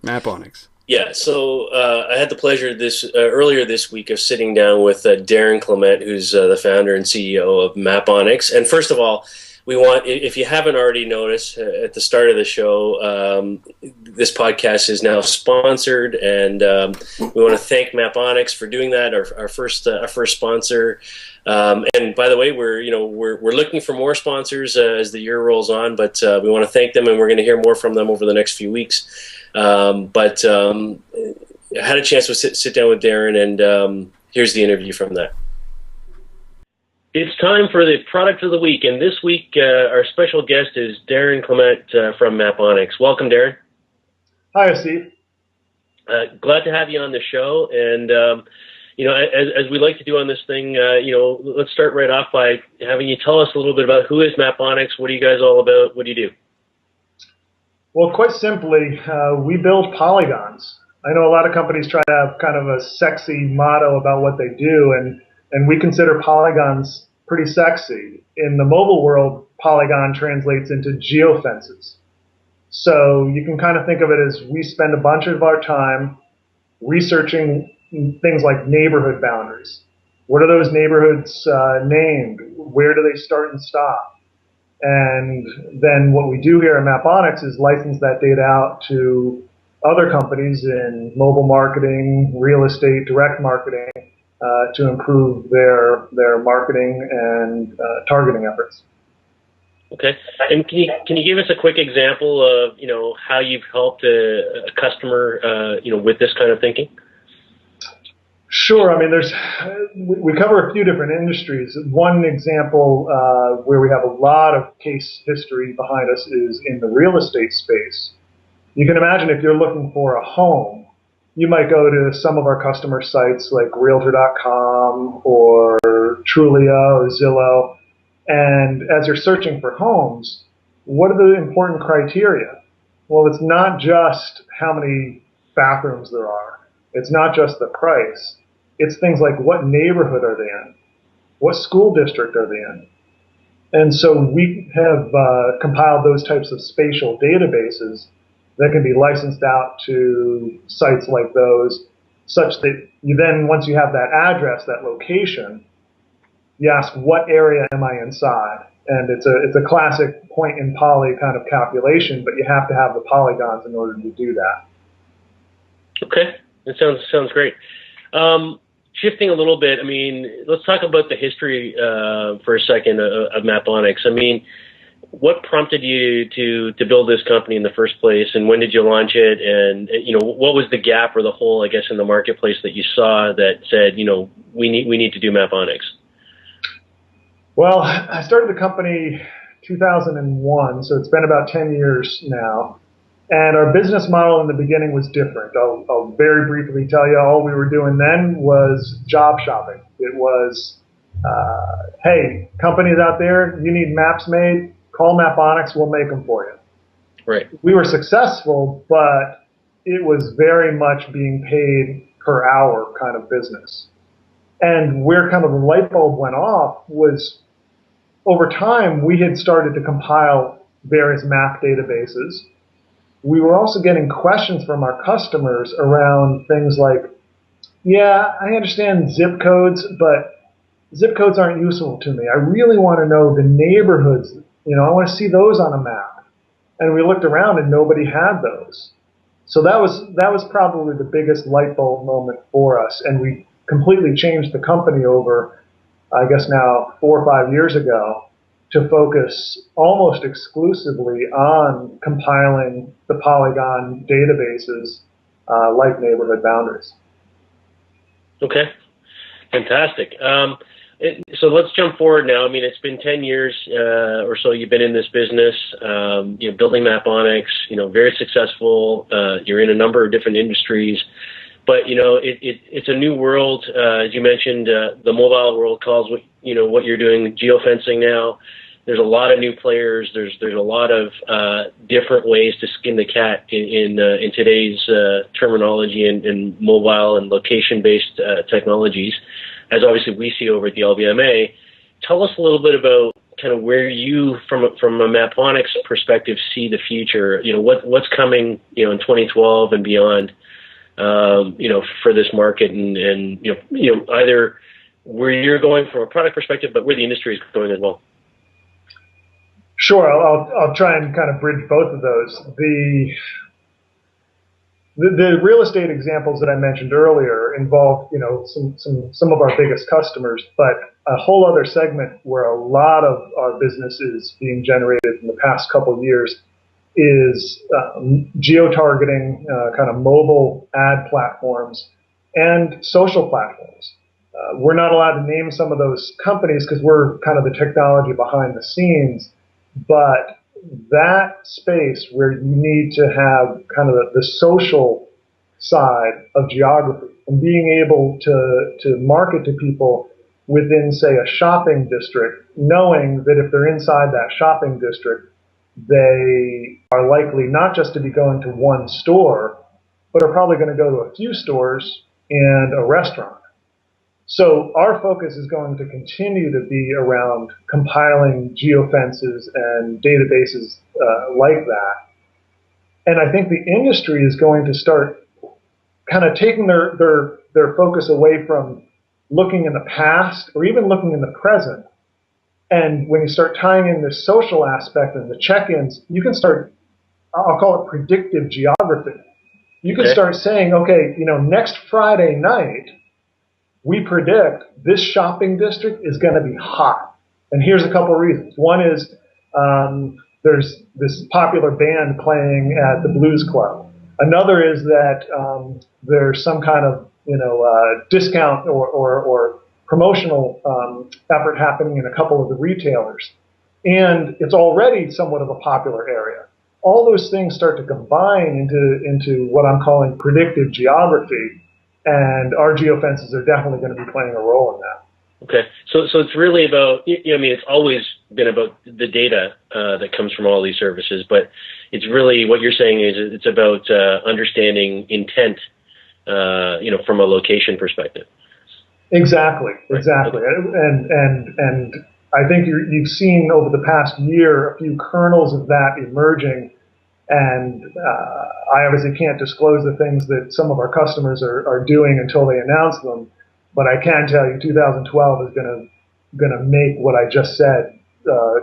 Maponics. Yeah, so I had the pleasure earlier this week of sitting down with Darrin Clement, who's the founder and CEO of Maponics. And first of all, we want, if you haven't already noticed at the start of the show, this podcast is now sponsored, and we want to thank Maponics for doing that. Our first sponsor. And by the way, we're looking for more sponsors as the year rolls on, but we want to thank them, and we're going to hear more from them over the next few weeks. But I had a chance to sit down with Darrin, and here's the interview from that. It's time for the product of the week, and this week our special guest is Darrin Clement from Maponics. Welcome, Darrin. Hi, Steve. Glad to have you on the show, and as we like to do on this thing, let's start right off by having you tell us a little bit about who is Maponics, what are you guys all about, what do you do? Well, quite simply, we build polygons. I know a lot of companies try to have kind of a sexy motto about what they do, and we consider polygons pretty sexy. In the mobile world, polygon translates into geofences. So you can kind of think of it as we spend a bunch of our time researching things like neighborhood boundaries. What are those neighborhoods named? Where do they start and stop? And then what we do here at Maponics is license that data out to other companies in mobile marketing, real estate, direct marketing, to improve their marketing and targeting efforts. Okay, and can you give us a quick example of how you've helped a customer with this kind of thinking? Sure. I mean, we cover a few different industries. One example where we have a lot of case history behind us is in the real estate space. You can imagine if you're looking for a home, you might go to some of our customer sites like Realtor.com or Trulia or Zillow, and as you're searching for homes, what are the important criteria? Well, it's not just how many bathrooms there are. It's not just the price. It's things like what neighborhood are they in? What school district are they in? And so we have compiled those types of spatial databases that can be licensed out to sites like those, such that you then, once you have that address, that location, you ask, what area am I inside? And it's a classic point in poly kind of calculation, but you have to have the polygons in order to do that. Okay, that sounds great. Shifting a little bit, I mean, let's talk about the history for a second of Maponics. I mean, what prompted you to build this company in the first place, and when did you launch it? And what was the gap or the hole, I guess, in the marketplace that you saw that said, we need to do Maponics? Well, I started the company 2001, so it's been about 10 years now. And our business model in the beginning was different. I'll very briefly tell you, all we were doing then was job shopping. It was, hey, companies out there, you need maps made, call Maponics, we'll make them for you. Right. We were successful, but it was very much being paid per hour kind of business. And where kind of the light bulb went off was, over time, we had started to compile various map databases. We were also getting questions from our customers around things like, yeah, I understand zip codes, but zip codes aren't useful to me. I really want to know the neighborhoods. I want to see those on a map. And we looked around and nobody had those. So that was probably the biggest light bulb moment for us. And we completely changed the company over, I guess now 4 or 5 years ago, to focus almost exclusively on compiling the polygon databases like neighborhood boundaries. Okay, fantastic. So let's jump forward now. I mean, it's been 10 years or so you've been in this business, building Maponics, very successful. You're in a number of different industries. But, it's a new world. As you mentioned, the mobile world calls what you're doing geofencing now. There's a lot of new players. There's a lot of different ways to skin the cat in today's terminology and mobile and location-based technologies, as obviously we see over at the LBMA. Tell us a little bit about kind of where you, from a Maponics perspective, see the future. What's coming, in 2012 and beyond. For this market and either where you're going from a product perspective, but where the industry is going as well. Sure, I'll try and kind of bridge both of those. The real estate examples that I mentioned earlier involve, some of our biggest customers, but a whole other segment where a lot of our business is being generated in the past couple of years is geo-targeting, kind of mobile ad platforms and social platforms. We're not allowed to name some of those companies because we're kind of the technology behind the scenes, but that space where you need to have kind of the social side of geography and being able to market to people within, say, a shopping district, knowing that if they're inside that shopping district, they are likely not just to be going to one store, but are probably going to go to a few stores and a restaurant. So our focus is going to continue to be around compiling geofences and databases like that. And I think the industry is going to start kind of taking their focus away from looking in the past or even looking in the present. And when you start tying in the social aspect and the check-ins, you can start, I'll call it predictive geography. You can start saying, okay, next Friday night, we predict this shopping district is going to be hot. And here's a couple of reasons. One is there's this popular band playing at the Blues Club. Another is that there's some kind of discount or promotional effort happening in a couple of the retailers. And it's already somewhat of a popular area. all those things start to combine into what I'm calling predictive geography, and our geofences are definitely going to be playing a role in that. Okay, so it's really about, I mean, it's always been about the data that comes from all these services, but it's really, what you're saying is it's about understanding intent, from a location perspective. Exactly. Right. And I think you've seen over the past year a few kernels of that emerging, and I obviously can't disclose the things that some of our customers are doing until they announce them. But I can tell you 2012 is going to make what I just said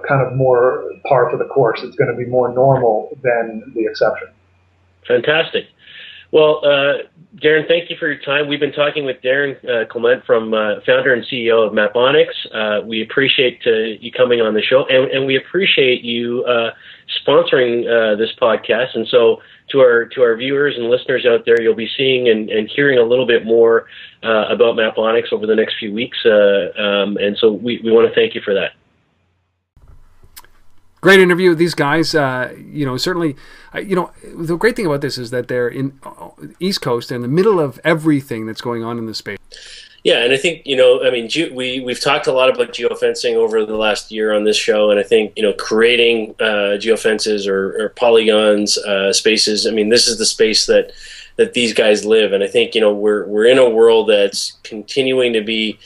kind of more par for the course. It's going to be more normal than the exception. Fantastic. Well, Darrin, thank you for your time. We've been talking with Darrin Clement, from founder and CEO of Maponics. We appreciate you coming on the show, and we appreciate you sponsoring this podcast. And so to our viewers and listeners out there, you'll be seeing and hearing a little bit more about Maponics over the next few weeks. And so we want to thank you for that. Great interview with these guys. Certainly, the great thing about this is that they're in East Coast, in the middle of everything that's going on in the space. Yeah, and I think, we've talked a lot about geofencing over the last year on this show, and I think, creating geofences or polygons, spaces, I mean, this is the space that these guys live, and I think, we're in a world that's continuing to be,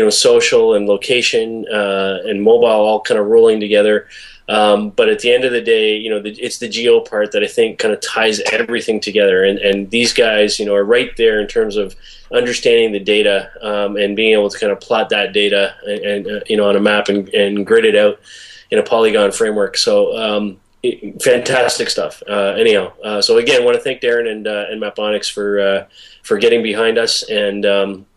social and location and mobile all kind of rolling together. But at the end of the day, it's the geo part that I think kind of ties everything together. And these guys, are right there in terms of understanding the data and being able to kind of plot that data and on a map and grid it out in a polygon framework. So fantastic stuff. So again, I want to thank Darrin and Maponics for getting behind us, and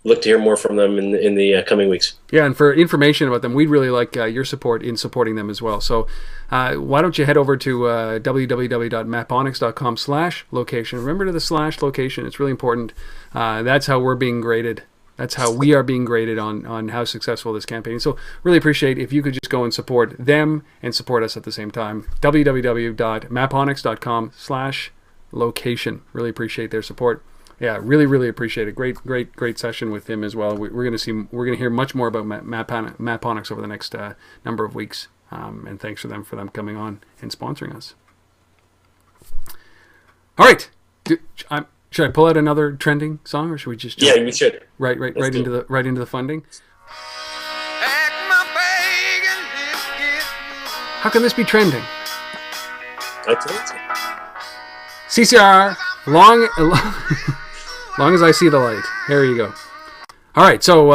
look to hear more from them in the coming weeks. Yeah, and for information about them, we'd really like your support in supporting them as well. So why don't you head over to www.maponics.com/location. Remember to the /location. It's really important. That's how we're being graded. That's how we are being graded on how successful this campaign is. So really appreciate if you could just go and support them and support us at the same time. www.maponics.com/location. Really appreciate their support. Yeah, really appreciate it. Great session with him as well. We're going to hear much more about Maponics over the next number of weeks. And thanks for them coming on and sponsoring us. All right, should I pull out another trending song, or should we just jump? Yeah, we should. Right into the funding. How can this be trending? I told you. CCR, long as I see the light. There you go. All right, so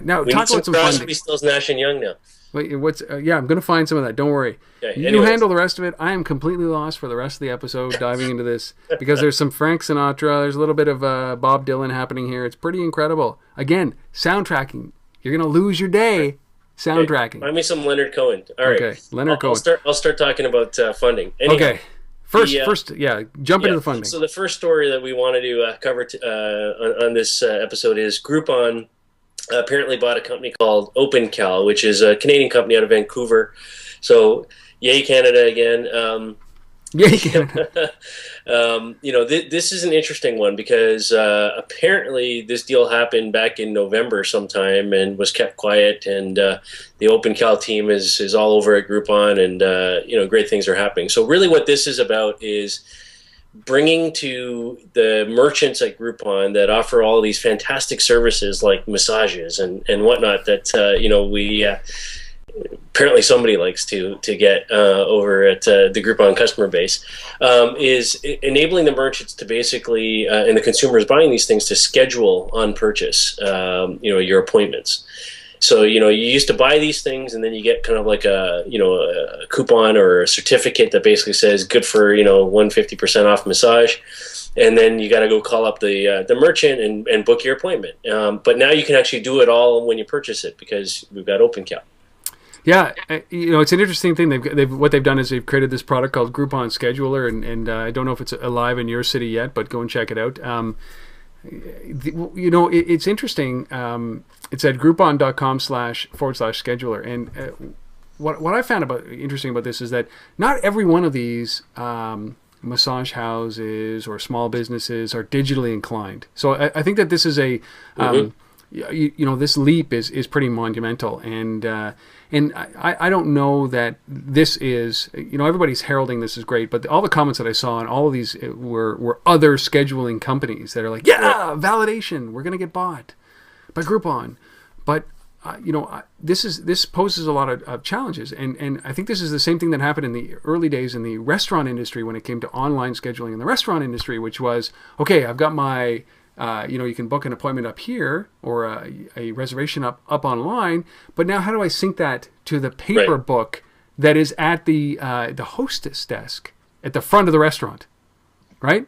now we talk about some funding. We still Nash and Young now. Wait, what's? Yeah, I'm going to find some of that. Don't worry. Okay, you handle the rest of it. I am completely lost for the rest of the episode diving into this because there's some Frank Sinatra. There's a little bit of Bob Dylan happening here. It's pretty incredible. Again, soundtracking. You're going to lose your day soundtracking. Okay, find me some Leonard Cohen. All right. Okay, Leonard Cohen. I'll start talking about funding. Anyhow, okay. First, jump into the funding. So the first story that we wanted to cover on this episode is Groupon apparently bought a company called OpenCal, which is a Canadian company out of Vancouver. So, yay Canada again. Yay Canada. This is an interesting one because apparently this deal happened back in November sometime and was kept quiet. And the OpenCal team is all over at Groupon, and great things are happening. So really, what this is about is bringing to the merchants at Groupon that offer all these fantastic services like massages and whatnot that we apparently somebody likes to get over at the Groupon customer base, is enabling the merchants to basically and the consumers buying these things to schedule on purchase your appointments. So, you used to buy these things, and then you get kind of like a coupon or a certificate that basically says good for, 150% off massage. And then you got to go call up the merchant and book your appointment. But now you can actually do it all when you purchase it because we've got OpenCal. Yeah, it's an interesting thing. What they've done is they've created this product called Groupon Scheduler, and I don't know if it's alive in your city yet, but go and check it out. It's interesting. It's at groupon.com//scheduler, and what I found interesting about this is that not every one of these massage houses or small businesses are digitally inclined. So I think that this is a this leap is pretty monumental, and I don't know that this is, everybody's heralding this is great, but all the comments that I saw and all of these were other scheduling companies that are like, validation, we're going to get bought by Groupon, but this poses a lot of challenges, and I think this is the same thing that happened in the early days in the restaurant industry when it came to online scheduling in the restaurant industry, which was, okay, I've got my you can book an appointment up here or a reservation up online, but now how do I sync that to the paper book that is at the hostess desk at the front of the restaurant, right?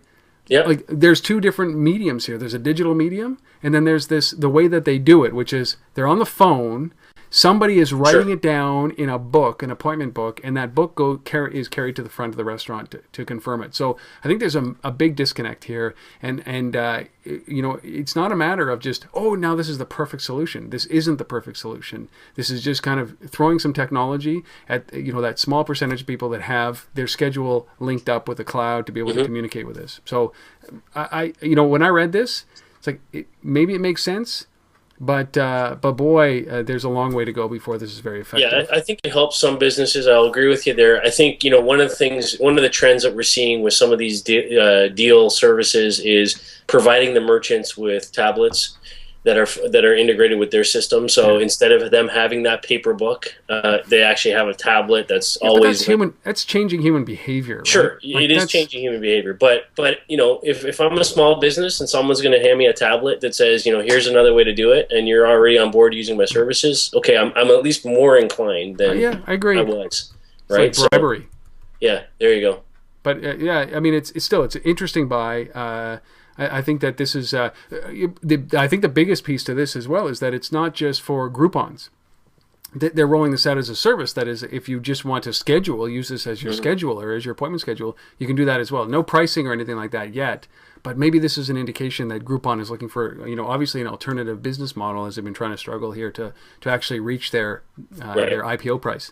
Yeah. Like there's two different mediums here. There's a digital medium, and then there's the way that they do it, which is they're on the phone. Somebody is writing it down in a book, an appointment book, and that book is carried to the front of the restaurant to confirm it. So I think there's a big disconnect here, and it's not a matter of just, now this is the perfect solution. This isn't the perfect solution. This is just kind of throwing some technology at that small percentage of people that have their schedule linked up with the cloud to be able to communicate with this. So I when I read this, it's like maybe it makes sense. But boy, there's a long way to go before this is very effective. Yeah, I think it helps some businesses. I'll agree with you there. I think one of the trends that we're seeing with some of these deal services is providing the merchants with tablets that are integrated with their system. So instead of them having that paper book, they actually have a tablet that's always that's changing human behavior. Right? Sure, it is changing human behavior. But if I'm a small business and someone's going to hand me a tablet that says, here's another way to do it, and you're already on board using my services, okay, I'm at least more inclined than I agree. I was. It's right, like bribery. So, yeah, there you go. But I mean, it's an interesting buy. I think that this is. I think the biggest piece to this as well is that it's not just for Groupons. They're rolling this out as a service. That is, if you just want to schedule, use this as your schedule or as your appointment schedule, you can do that as well. No pricing or anything like that yet. But maybe this is an indication that Groupon is looking for, obviously an alternative business model as they've been trying to struggle here to actually reach their IPO price.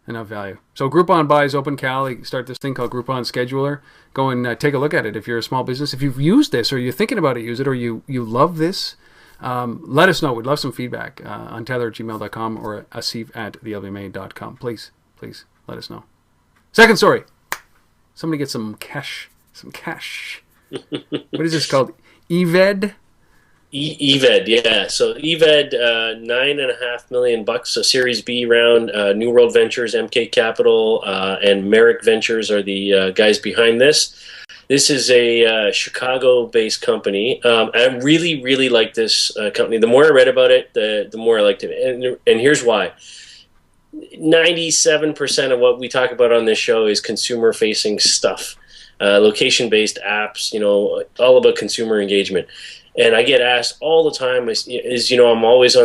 Enough value. So Groupon buys OpenCal. They start this thing called Groupon Scheduler. Go and take a look at it. If you're a small business, if you've used this or you're thinking about it, use it, or you love this, let us know. We'd love some feedback. Untitled@gmail.com or asif@thelbma.com. Please let us know. Second story. Somebody get some cash. What is this called? EVED? EVED, yeah. So EVED, $9.5 million, a Series B round. New World Ventures, MK Capital, and Merrick Ventures are the guys behind this. This is a Chicago-based company. I really, really like this company. The more I read about it, the more I liked it. And here's why. 97% of what we talk about on this show is consumer-facing stuff. Location-based apps, all about consumer engagement. And I get asked all the time, I'm always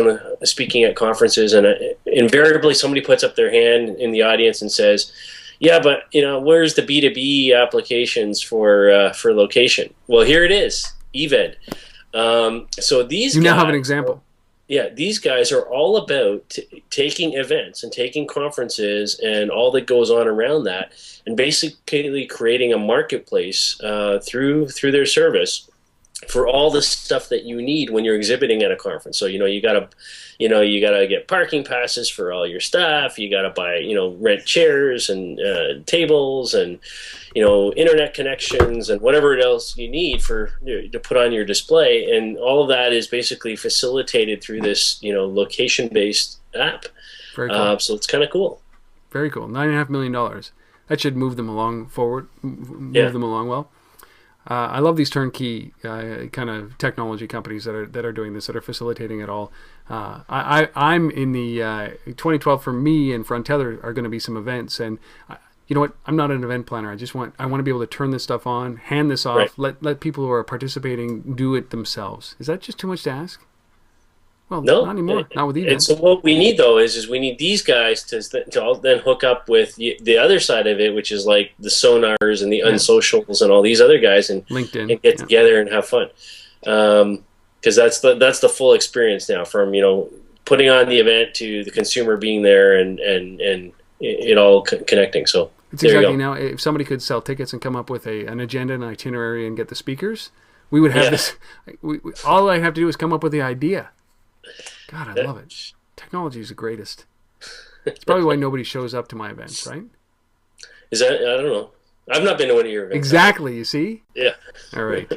speaking at conferences, and invariably somebody puts up their hand in the audience and says, yeah, but where's the B2B applications for location? Well, here it is, EVED. So these now have an example. Yeah, these guys are all about taking events and taking conferences and all that goes on around that, and basically creating a marketplace through their service for all the stuff that you need when you're exhibiting at a conference. So you gotta get parking passes for all your staff. You gotta buy rent chairs and tables and internet connections and whatever else you need to put on your display. And all of that is basically facilitated through this location-based app. Very cool. So it's kind of cool. Very cool. $9.5 million. That should move them along forward. Move them along well. I love these turnkey kind of technology companies that are doing this, that are facilitating it all. I'm in the 2012 for me and Frontether are going to be some events, and you know what? I'm not an event planner. I want to be able to turn this stuff on, hand this off, let people who are participating do it themselves. Is that just too much to ask? Well, no, not anymore. Not with events. And so what we need though is we need these guys to then hook up with the other side of it, which is like the Sonars and the Unsocials and all these other guys, and LinkedIn, and get together and have fun. Because that's the full experience now, from putting on the event to the consumer being there and it all connecting. So it's exactly now. If somebody could sell tickets and come up with an agenda and itinerary and get the speakers, we would have this. All I have to do is come up with the idea. God, I love it. Technology is the greatest. It's probably why nobody shows up to my events, right? Is that, I don't know. I've not been to one of your events. Exactly, you see? Yeah. All right.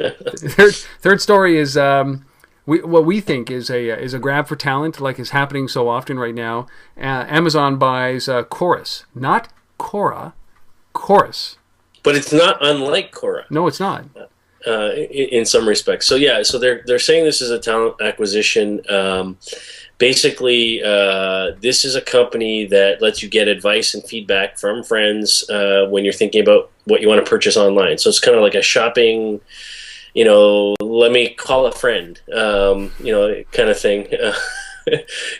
Third story is what we think is a grab for talent, like is happening so often right now. Amazon buys Quorus, not Quora, Quorus. But it's not unlike Quora. No, it's not. In some respects. So yeah, so they're saying this is a talent acquisition. Basically, this is a company that lets you get advice and feedback from friends when you're thinking about what you want to purchase online. So it's kind of like a shopping, let me call a friend, kind of thing.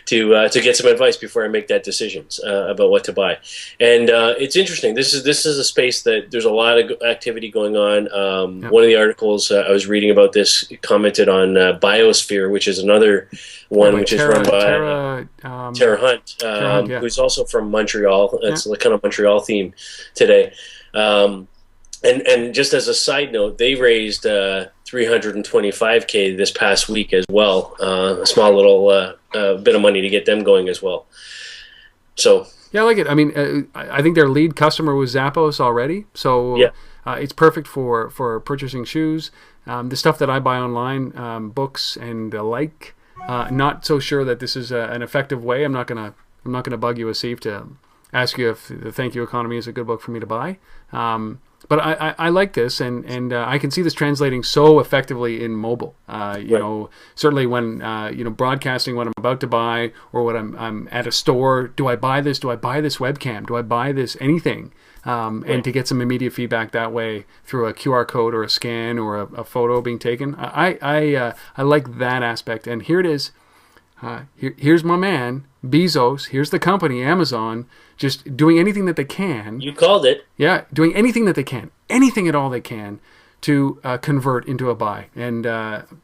To get some advice before I make that decisions about what to buy. And it's interesting. This is a space that there's a lot of activity going on. One of the articles I was reading about this commented on Biosphere, which is another one which is run by Tara Hunt, who's also from Montreal. It's the kind of Montreal theme today. And just as a side note, they raised $325K this past week as well. A small little bit of money to get them going as well. So yeah, I like it. I mean, I think their lead customer was Zappos already, so it's perfect for purchasing shoes. The stuff that I buy online, books and the like. Not so sure that this is an effective way. I'm not gonna bug you, Asif, to ask you if the Thank You Economy is a good book for me to buy. But I like this, and I can see this translating so effectively in mobile. Certainly when broadcasting what I'm about to buy or what I'm at a store. Do I buy this? Do I buy this webcam? Do I buy this anything? And to get some immediate feedback that way through a QR code or a scan or a photo being taken. I like that aspect. And here it is. Here's my man Bezos. Here's the company Amazon, just doing anything that they can. You called it. Yeah, doing anything that they can, anything at all they can to convert into a buy. And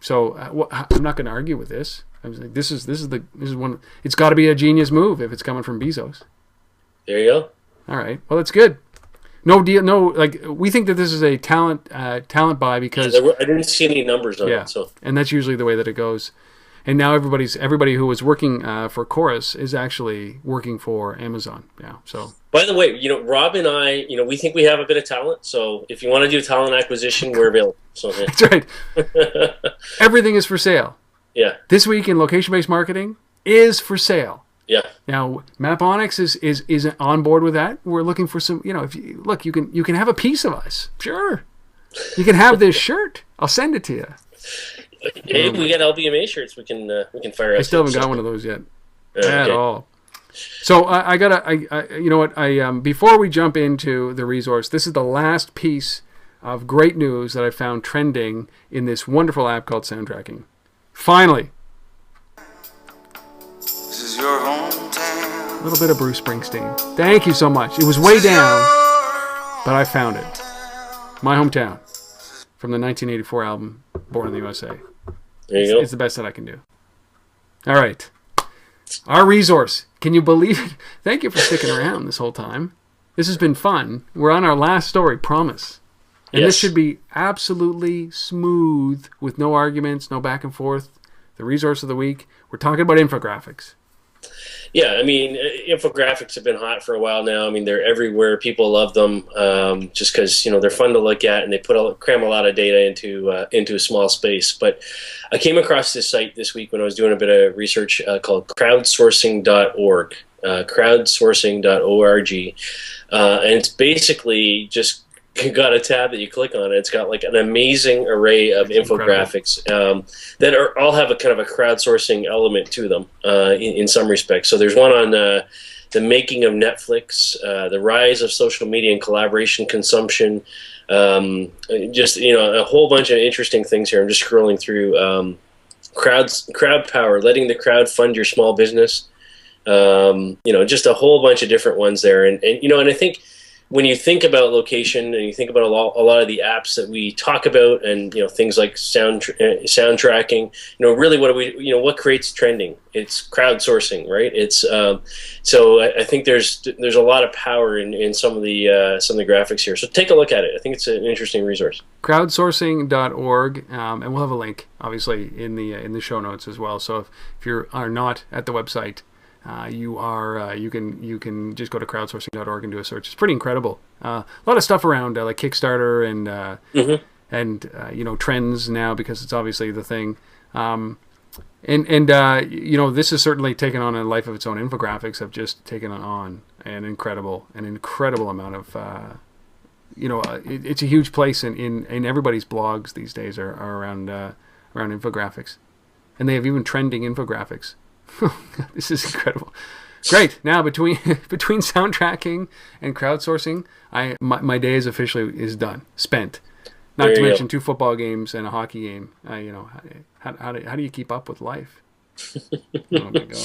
so I'm not going to argue with this. I was like, this is one. It's got to be a genius move if it's coming from Bezos. There you go. All right. Well, it's good. No deal. No, like we think that this is a talent buy because I didn't see any numbers on it. So and that's usually the way that it goes. And now everybody who was working for Quorus is actually working for Amazon. Yeah. So. By the way, Rob and I, we think we have a bit of talent. So if you want to do talent acquisition, we're available. So yeah. That's right. Everything is for sale. Yeah. This week in location-based marketing is for sale. Yeah. Now Maponics is on board with that. We're looking for some. If you look, you can have a piece of us. Sure. You can have this shirt. I'll send it to you. Hey, we got LBMA shirts. We can fire. I still haven't got one of those yet at all. So I you know what? Before we jump into the resource, this is the last piece of great news that I found trending in this wonderful app called Soundtracking. Finally, this is your hometown. A little bit of Bruce Springsteen. Thank you so much. It was way down, but I found it. My hometown from the 1984 album Born in the USA. There you go. It's the best that I can do. All right. Our resource. Can you believe it? Thank you for sticking around this whole time. This has been fun. We're on our last story, promise. And this should be absolutely smooth with no arguments, no back and forth. The resource of the week. We're talking about infographics. Yeah, I mean, infographics have been hot for a while now. I mean, they're everywhere. People love them just because they're fun to look at and they cram a lot of data into a small space. But I came across this site this week when I was doing a bit of research called crowdsourcing.org, crowdsourcing.org, and it's basically just got a tab that you click on. It's got like an amazing array of infographics that all have a kind of a crowdsourcing element to them in some respects. So there's one on the making of Netflix, the rise of social media and collaboration consumption, just a whole bunch of interesting things here. I'm just scrolling through crowd power, letting the crowd fund your small business. Just a whole bunch of different ones there, and I think when you think about location and you think about a lot of the apps that we talk about, and things like sound tracking, really what creates trending? It's crowdsourcing, right? It's so I think there's a lot of power in some of the graphics here. So take a look at it. I think it's an interesting resource. Crowdsourcing.org, and we'll have a link obviously in the show notes as well. So if you are not at the website, you can just go to crowdsourcing.org and do a search. It's pretty incredible. A lot of stuff around like Kickstarter and trends now, because it's obviously the thing. This has certainly taken on a life of its own. Infographics have just taken on an incredible amount of it's a huge place in everybody's blogs these days are around infographics, and they have even trending infographics. This is incredible. Great. Now between sound tracking and crowdsourcing, my day is done, spent. Not to mention 2 football games and a hockey game. How do you keep up with life? Oh my god!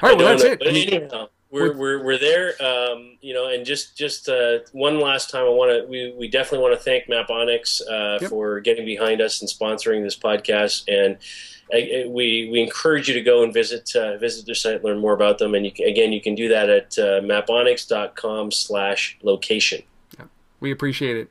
All right, well that's it. Anyhow, we're there. And just one last time, we definitely want to thank Maponics for getting behind us and sponsoring this podcast. And we encourage you to go and visit their site, learn more about them, and you can do that at maponics.com/location. Yep. We appreciate it.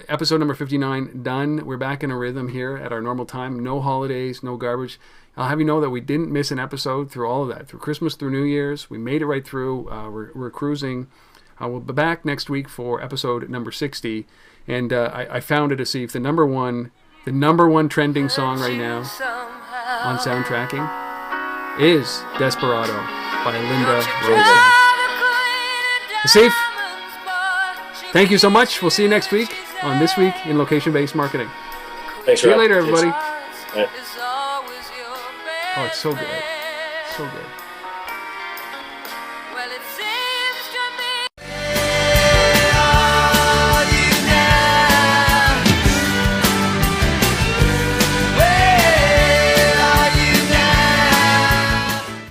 Episode number 59 done. We're back in a rhythm here at our normal time. No holidays, no garbage. I'll have you know that we didn't miss an episode through all of that, through Christmas, through New Year's. We made it right through. We're cruising. We'll be back next week for episode number 60, and I found it to see if the number one trending song right now on sound tracking is Desperado by Linda Rose. Safe. Thank you so much. We'll see you next week on This Week in Location-Based Marketing. Thanks, see you later, everybody. Right. Oh, it's so good. So good.